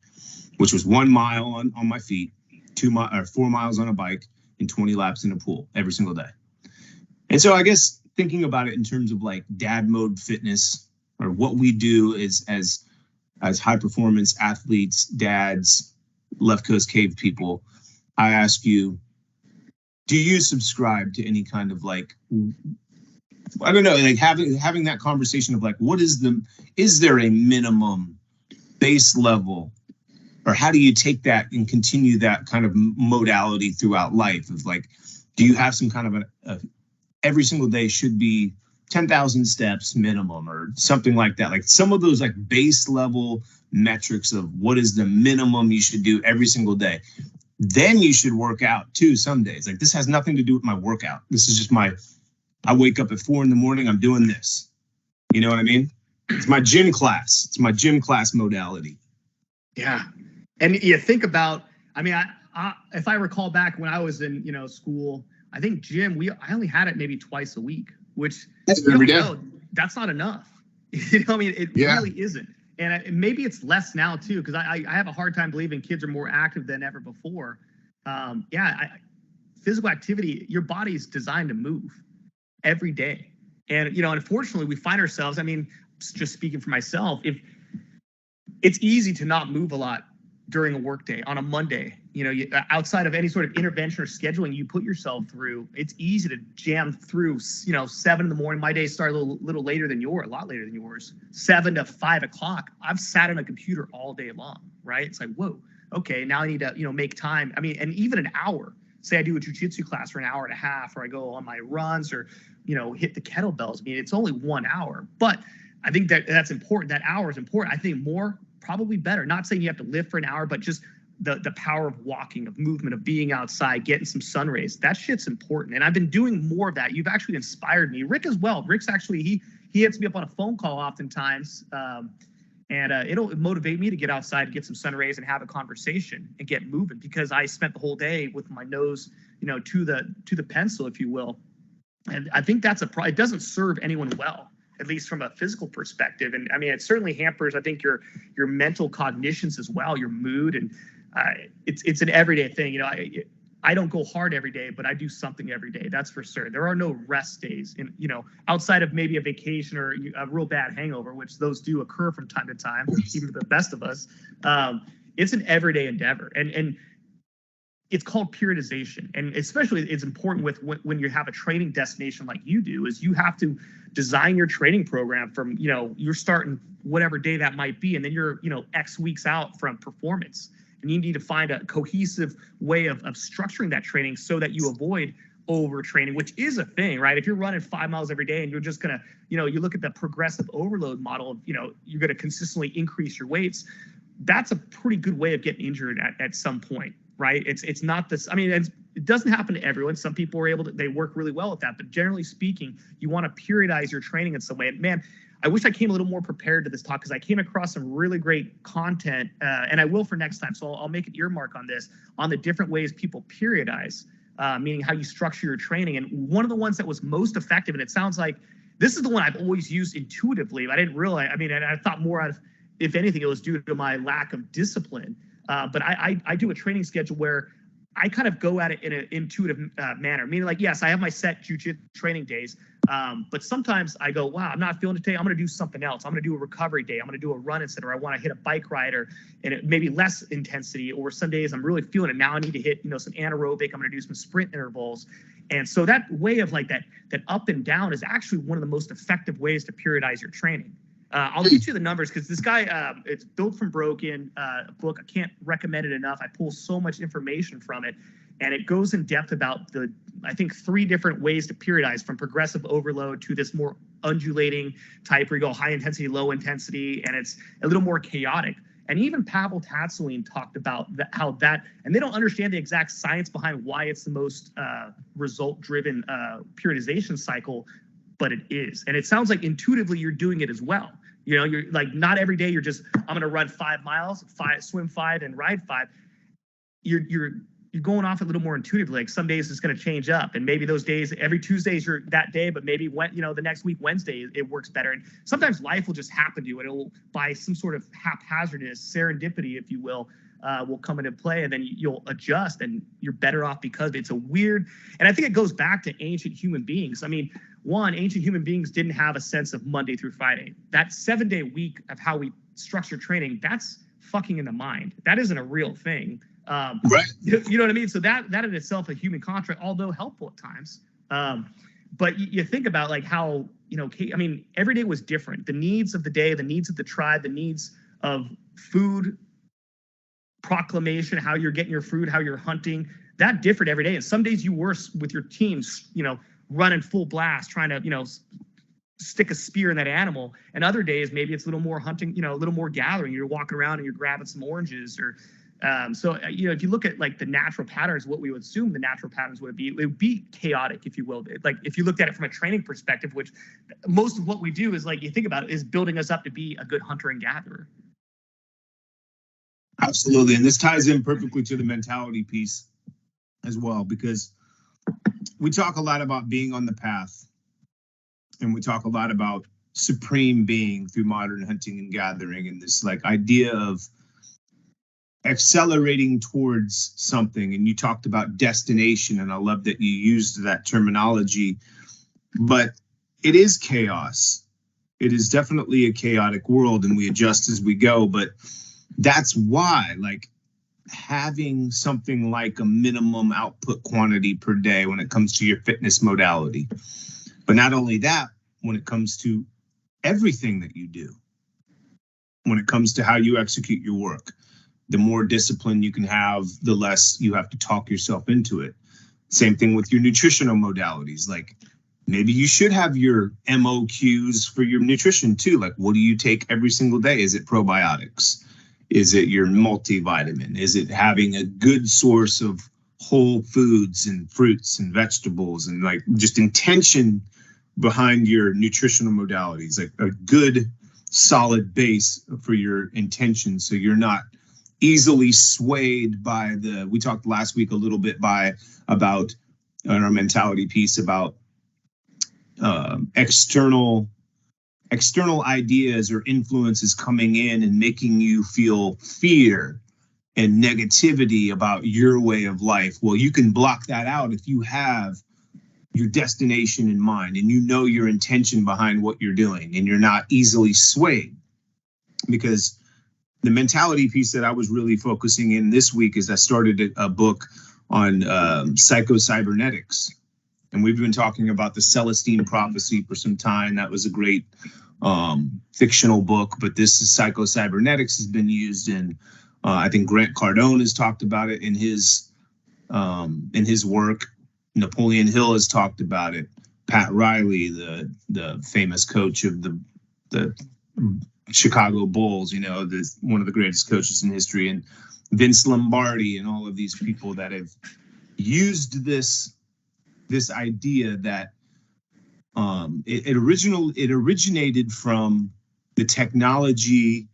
which was 1 mile on my feet, 4 miles on a bike, and 20 laps in a pool every single day. And so I guess thinking about it in terms of like dad mode fitness, or what we do is as high performance athletes, dads, left coast cave people, I ask you, do you subscribe to any kind of like, I don't know, like having that conversation of like, is there a minimum base level, or how do you take that and continue that kind of modality throughout life of like, do you have some kind of every single day should be 10,000 steps minimum or something like that? Like some of those like base level metrics of what is the minimum you should do every single day. Then you should work out too some days. Like this has nothing to do with my workout. This is just I wake up at 4 a.m, I'm doing this. You know what I mean? It's my gym class. It's my gym class modality. Yeah. And you think about, I mean, I if I recall back when I was in, school, I think gym, I only had it maybe twice a week, which that's every day. That's not enough. I mean, it really isn't. And maybe it's less now too, because I have a hard time believing kids are more active than ever before. Physical activity, your body's designed to move every day. And, unfortunately, we find ourselves, I mean, just speaking for myself, if it's easy to not move a lot during a workday on a Monday, outside of any sort of intervention or scheduling you put yourself through, it's easy to jam through, 7 a.m. My days start a little later than yours, a lot later than yours, 7 to 5 o'clock. I've sat on a computer all day long, right? It's like, whoa, okay, now I need to, make time. I mean, and even an hour say I do a jujitsu class for an hour and a half, or I go on my runs, or hit the kettlebells. I mean, it's only 1 hour, but I think that's important. That hour is important. I think more, probably better. Not saying you have to lift for an hour, but just the power of walking, of movement, of being outside, getting some sun rays. That shit's important. And I've been doing more of that. You've actually inspired me. Rick as well. Rick's actually, he hits me up on a phone call oftentimes. And it'll motivate me to get outside, get some sun rays, and have a conversation and get moving, because I spent the whole day with my nose, to the pencil, if you will. And I think that's it doesn't serve anyone well, at least from a physical perspective. And I mean, it certainly hampers, I think, your mental cognitions as well, your mood. And it's an everyday thing. I don't go hard every day, but I do something every day. That's for sure. There are no rest days, outside of maybe a vacation or a real bad hangover, which those do occur from time to time, even for the best of us. It's an everyday endeavor, and it's called periodization. And especially it's important when you have a training destination like you do, is you have to design your training program from, you're starting whatever day that might be, and then you're, X weeks out from performance. And you need to find a cohesive way of structuring that training so that you avoid overtraining, which is a thing, right? If you're running 5 miles every day and you're just going to, you look at the progressive overload model, you're going to consistently increase your weights. That's a pretty good way of getting injured at some point, right? It's not this, I mean, it doesn't happen to everyone. Some people are they work really well with that. But generally speaking, you want to periodize your training in some way. And man, I wish I came a little more prepared to this talk, because I came across some really great content, and I will for next time. So I'll make an earmark on this, on the different ways people periodize, meaning how you structure your training. And one of the ones that was most effective, and it sounds like this is the one I've always used intuitively. I didn't realize, and I thought more out of, if anything, it was due to my lack of discipline. But I do a training schedule where I kind of go at it in an intuitive manner, meaning like, yes, I have my set jiu-jitsu training days, but sometimes I go, wow, I'm not feeling it today. I'm going to do something else. I'm going to do a recovery day. I'm going to do a run instead, or I want to hit a bike ride, and it maybe less intensity. Or some days I'm really feeling it. Now I need to hit, some anaerobic. I'm going to do some sprint intervals. And so that way of like that up and down is actually one of the most effective ways to periodize your training. I'll get you the numbers, because this guy, it's Built from Broken, a book. I can't recommend it enough. I pull so much information from it, and it goes in depth about I think 3 different ways to periodize, from progressive overload to this more undulating type where you go high intensity, low intensity, and it's a little more chaotic. And even Pavel Tsatsouline talked about how that, and they don't understand the exact science behind why it's the most result-driven periodization cycle, but it is. And it sounds like intuitively you're doing it as well. You're like, not every day you're just, I'm going to run 5 miles, swim 5 and ride 5. You're going off a little more intuitively. Like some days it's going to change up, and maybe those days, every Tuesdays you're that day, but maybe the next week, Wednesday, it works better. And sometimes life will just happen to you, and it'll, by some sort of haphazardness, serendipity, if you will come into play, and then you'll adjust, and you're better off because it's a weird, and I think it goes back to ancient human beings. I mean, ancient human beings didn't have a sense of Monday through Friday. That 7-day week of how we structure training, that's fucking in the mind. That isn't a real thing. Right. You know what I mean? So that in itself, a human contract, although helpful at times. But you think about like how, every day was different. The needs of the day, the needs of the tribe, the needs of food proclamation, how you're getting your food, how you're hunting, that differed every day. And some days you were with your teams, running full blast, trying to, stick a spear in that animal. And other days, maybe it's a little more hunting, a little more gathering. You're walking around and you're grabbing some oranges, or so if you look at like the natural patterns, what we would assume the natural patterns would be chaotic, if you will. Like if you looked at it from a training perspective, which most of what we do is, like, you think about it, is building us up to be a good hunter and gatherer. Absolutely. And this ties in perfectly to the mentality piece as well, because we talk a lot about being on the path, and we talk a lot about supreme being through modern hunting and gathering, and this like idea of accelerating towards something. And you talked about destination, and I love that you used that terminology, but it is chaos. It is definitely a chaotic world, and we adjust as we go. But that's why, like, having something like a minimum output quantity per day when it comes to your fitness modality, but not only that, when it comes to everything that you do, when it comes to how you execute your work, the more discipline you can have, the less you have to talk yourself into it. Same thing with your nutritional modalities. Like maybe you should have your MOQs for your nutrition too. Like what do you take every single day? Is it probiotics? Is it your multivitamin? Is it having a good source of whole foods and fruits and vegetables, and like just intention behind your nutritional modalities, like a good solid base for your intention, so you're not easily swayed by we talked last week a little bit about on our mentality piece about external ideas or influences coming in and making you feel fear and negativity about your way of life. Well, you can block that out if you have your destination in mind and you know your intention behind what you're doing and you're not easily swayed. Because the mentality piece that I was really focusing in this week is I started a book on Cybernetics. And we've been talking about the Celestine prophecy for some time. That was a great fictional book, but this is Cybernetics has been used in, I think Grant Cardone has talked about it in his work. Napoleon Hill has talked about it. Pat Riley, the famous coach of the Chicago Bulls, one of the greatest coaches in history, and Vince Lombardi, and all of these people that have used this idea that it originated from the technology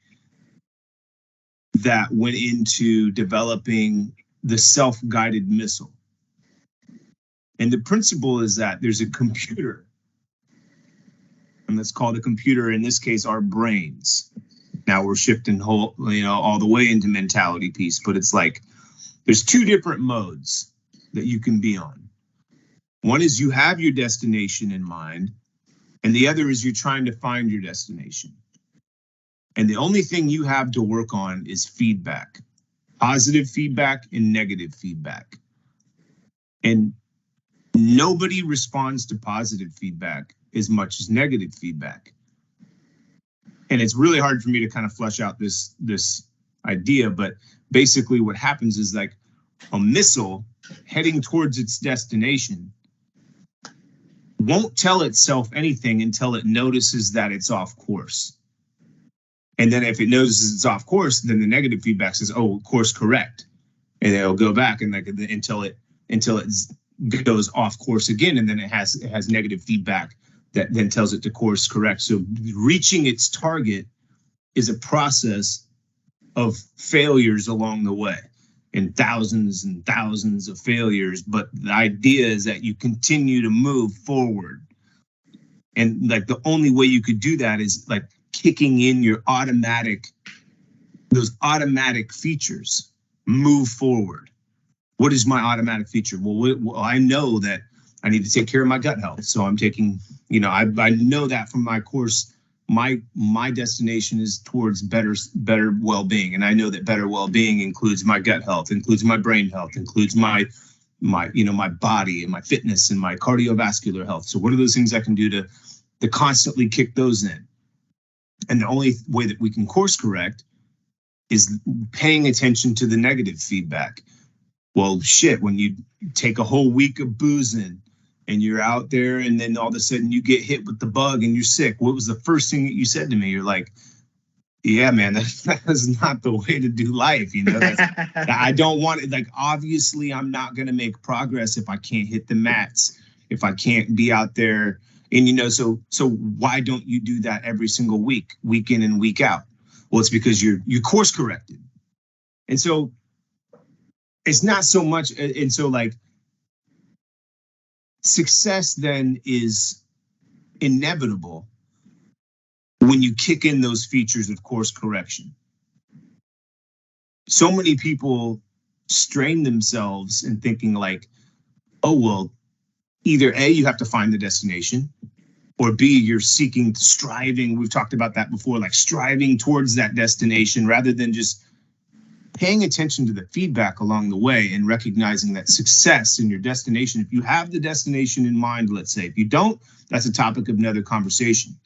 that went into developing the self-guided missile. And the principle is that there's a computer, and that's called a computer, in this case, our brains. Now we're shifting all the way into mentality piece, but it's like there's two different modes that you can be on. One is you have your destination in mind, and the other is you're trying to find your destination. And the only thing you have to work on is feedback, positive feedback and negative feedback. And nobody responds to positive feedback as much as negative feedback. And it's really hard for me to kind of flesh out this idea, but basically what happens is like a missile heading towards its destination won't tell itself anything until it notices that it's off course. And then if it notices it's off course, then the negative feedback says, oh, course correct. And it'll go back and like until it goes off course again, and then it has negative feedback that then tells it to course correct. So reaching its target is a process of failures along the way, and thousands of failures. But the idea is that you continue to move forward. And like the only way you could do that is like kicking in those automatic features. Move forward. What is my automatic feature? Well, I know that I need to take care of my gut health. So I'm taking, I know that from my course, my destination is towards better well-being. And I know that better well-being includes my gut health, includes my brain health, includes my body and my fitness and my cardiovascular health. So what are those things I can do to constantly kick those in? And the only way that we can course correct is paying attention to the negative feedback. Well, shit, when you take a whole week of boozing and you're out there and then all of a sudden you get hit with the bug and you're sick, what was the first thing that you said to me? You're like, yeah, man, that is not the way to do life. I don't want it. Like, obviously, I'm not going to make progress if I can't hit the mats, if I can't be out there. And, so why don't you do that every single week in and week out? Well, it's because you course corrected. And so it's not so much. And so like success then is inevitable when you kick in those features of course correction. So many people strain themselves in thinking like, oh, well, either A, you have to find the destination, or B, you're striving. We've talked about that before, like striving towards that destination rather than just paying attention to the feedback along the way and recognizing that success in your destination, if you have the destination in mind, let's say, if you don't, that's a topic of another conversation.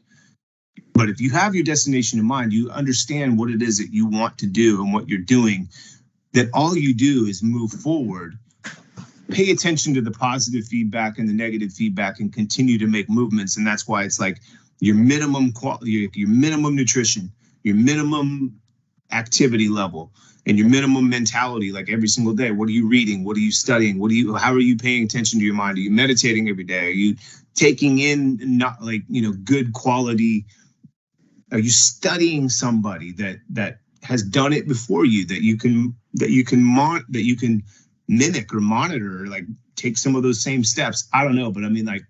But if you have your destination in mind, you understand what it is that you want to do and what you're doing, that all you do is move forward pay attention to the positive feedback and the negative feedback and continue to make movements. And that's why it's like your minimum quality, your minimum nutrition, your minimum activity level, and your minimum mentality, like every single day. What are you reading? What are you studying? How are you paying attention to your mind? Are you meditating every day? Are you taking in not like, good quality? Are you studying somebody that has done it before you, that you can mimic or monitor, or like take some of those same steps? I don't know, but I mean, like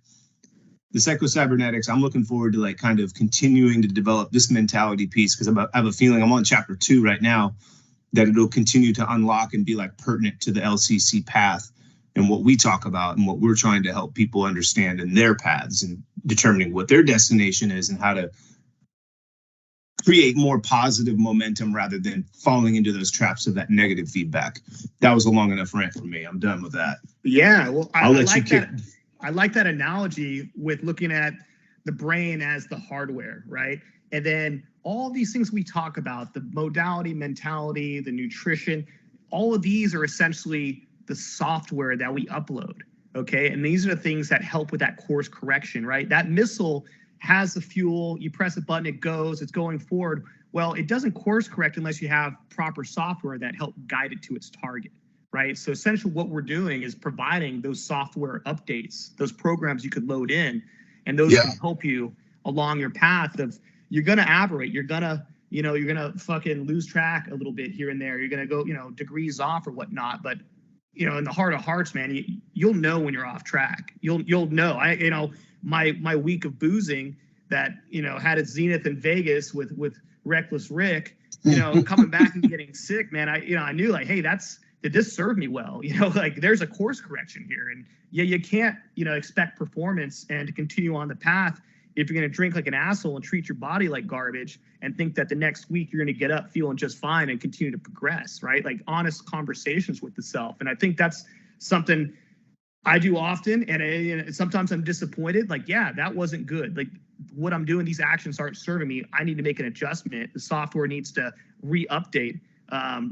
the Cybernetics, I'm looking forward to like kind of continuing to develop this mentality piece, because I have a feeling I'm on chapter 2 right now, that it'll continue to unlock and be like pertinent to the LCC path and what we talk about and what we're trying to help people understand in their paths and determining what their destination is and how to create more positive momentum rather than falling into those traps of that negative feedback. That was a long enough rant for me. I'm done with that. Yeah, well, I like that. I like that analogy with looking at the brain as the hardware, right? And then all these things we talk about, the modality, mentality, the nutrition, all of these are essentially the software that we upload, okay? And these are the things that help with that course correction, right? That missile has the fuel, you press a button, it goes, it's going forward. Well, it doesn't course correct unless you have proper software that help guide it to its target, right? So essentially what we're doing is providing those software updates, those programs you could load in, and those can help you along your path of, you're gonna aberrate, you're gonna fucking lose track a little bit here and there. You're gonna go, degrees off or whatnot. But, in the heart of hearts, man, you'll know when you're off track. You'll know. My week of boozing that, had its zenith in Vegas with Reckless Rick, coming back and getting sick, man. I knew like, hey, did this serve me well? Like there's a course correction here. And yeah, you can't, expect performance and to continue on the path if you're going to drink like an asshole and treat your body like garbage and think that the next week you're going to get up feeling just fine and continue to progress, right? Like honest conversations with the self. And I think that's something I do often. And sometimes I'm disappointed. Like, yeah, that wasn't good. Like what I'm doing, these actions aren't serving me. I need to make an adjustment. The software needs to re-update,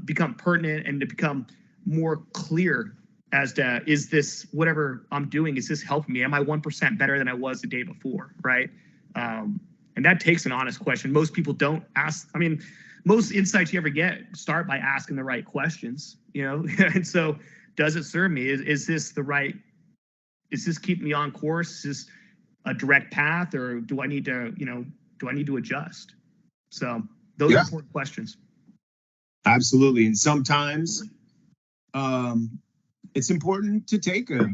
become pertinent, and to become more clear as to, is this, whatever I'm doing, is this helping me? Am I 1% better than I was the day before, right? And that takes an honest question. Most people don't ask. I mean, most insights you ever get start by asking the right questions, and so does it serve me? Is this the right, is this keeping me on course? Is this a direct path, or do I need to adjust? So those are important questions. Absolutely. And sometimes it's important to take a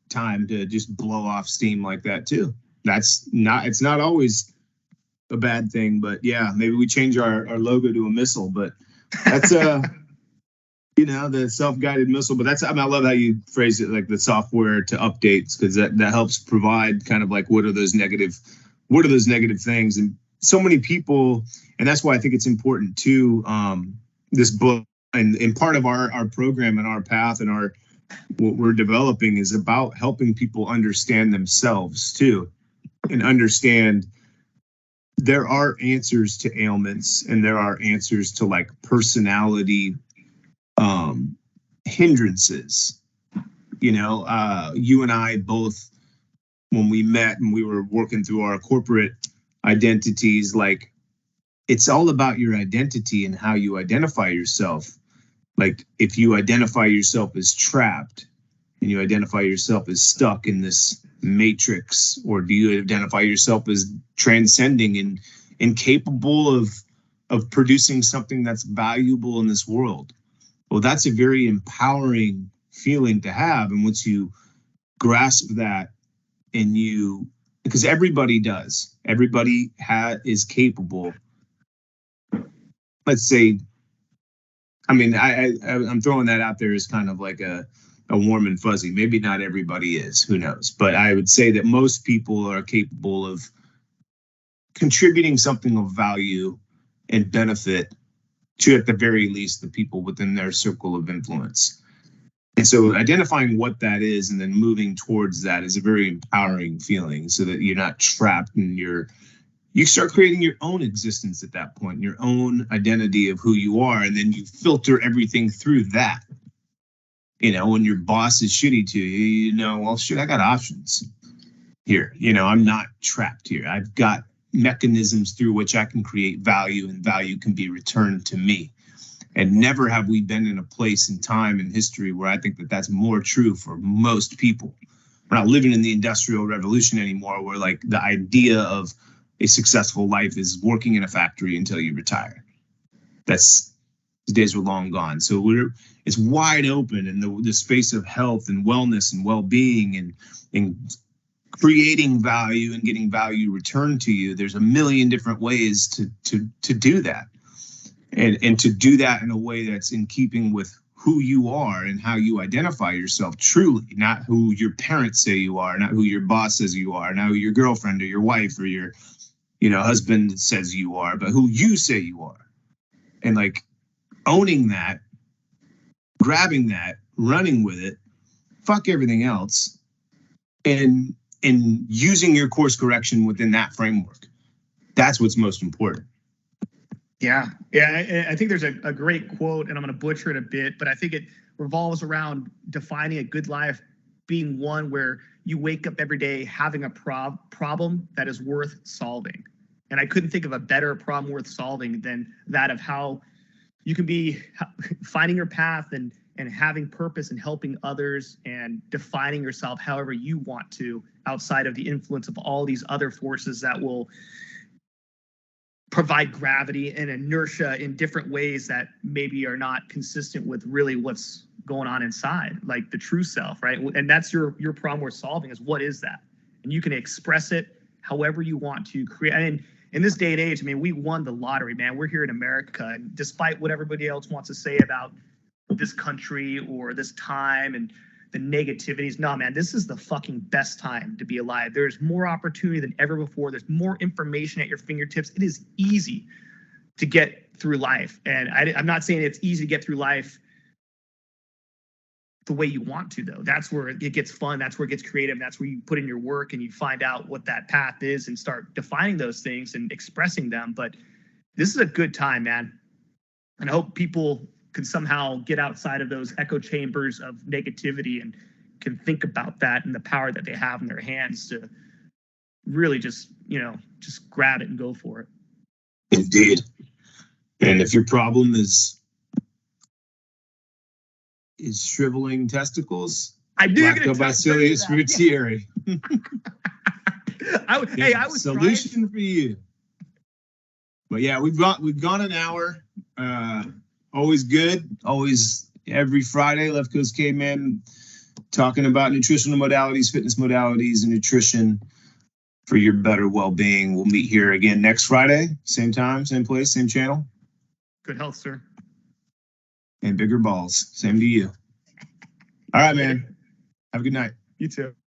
time to just blow off steam like that too. It's not always a bad thing, but yeah, maybe we change our logo to a missile, but that's the self-guided missile. But I love how you phrase it, like the software to updates, because that helps provide kind of like what are those negative things. And so many people, and that's why I think it's important too, this book and part of our program and our path and what we're developing is about helping people understand themselves too, and understand there are answers to ailments and there are answers to like personality hindrances. You and I both, when we met and we were working through our corporate identities, like it's all about your identity and how you identify yourself. Like if you identify yourself as trapped and you identify yourself as stuck in this matrix, or do you identify yourself as transcending and incapable of producing something that's valuable in this world? Well, that's a very empowering feeling to have. And once you grasp that, and because everybody does, everybody is capable. Let's say, I mean, I'm throwing that out there as kind of like a warm and fuzzy. Maybe not everybody is, who knows? But I would say that most people are capable of contributing something of value and benefit to, at the very least, the people within their circle of influence. And so identifying what that is and then moving towards that is a very empowering feeling, so that you're not trapped in you start creating your own existence at that point, your own identity of who you are, and then you filter everything through that. when your boss is shitty to you, well, shit, I got options here. I'm not trapped here. I've got mechanisms through which I can create value, and value can be returned to me. And never have we been in a place in time in history where I think that that's more true for most people. We're not living in the Industrial Revolution anymore, where like the idea of a successful life is working in a factory until you retire. The days were long gone. So it's wide open, and the space of health and wellness and well-being and creating value and getting value returned to you. There's a million different ways to do that. And to do that in a way that's in keeping with who you are and how you identify yourself truly, not who your parents say you are, not who your boss says you are, not who your girlfriend or your wife or your husband says you are, but who you say you are. And like owning that, grabbing that, running with it, fuck everything else, and using your course correction within that framework. That's what's most important. Yeah. I think there's a great quote, and I'm going to butcher it a bit, but I think it revolves around defining a good life being one where you wake up every day having a problem that is worth solving. And I couldn't think of a better problem worth solving than that of how you can be finding your path and having purpose and helping others and defining yourself however you want to, outside of the influence of all these other forces that will provide gravity and inertia in different ways that maybe are not consistent with really what's going on inside, like the true self, right? And that's your problem we're solving, is what is that? And you can express it however you want to create. And in this day and age, I mean, we won the lottery, man. We're here in America, and despite what everybody else wants to say about this country or this time and the negativities, no, man, this is the fucking best time to be alive. There's more opportunity than ever before. There's more information at your fingertips. It is easy to get through life. And I'm not saying it's easy to get through life the way you want to, though. That's where it gets fun. That's where it gets creative. That's where you put in your work and you find out what that path is and start defining those things and expressing them. But this is a good time, man. And I hope people could somehow get outside of those echo chambers of negativity and can think about that and the power that they have in their hands to really just grab it and go for it. Indeed. And if your problem is shriveling testicles, I do Lactobacillus Reuteri. I was solution for you. But yeah, we've gone an hour. Always good. Always every Friday, Left Coast Caveman talking about nutritional modalities, fitness modalities, and nutrition for your better well-being. We'll meet here again next Friday, same time, same place, same channel. Good health, sir. And bigger balls. Same to you. All right, man. Have a good night. You too.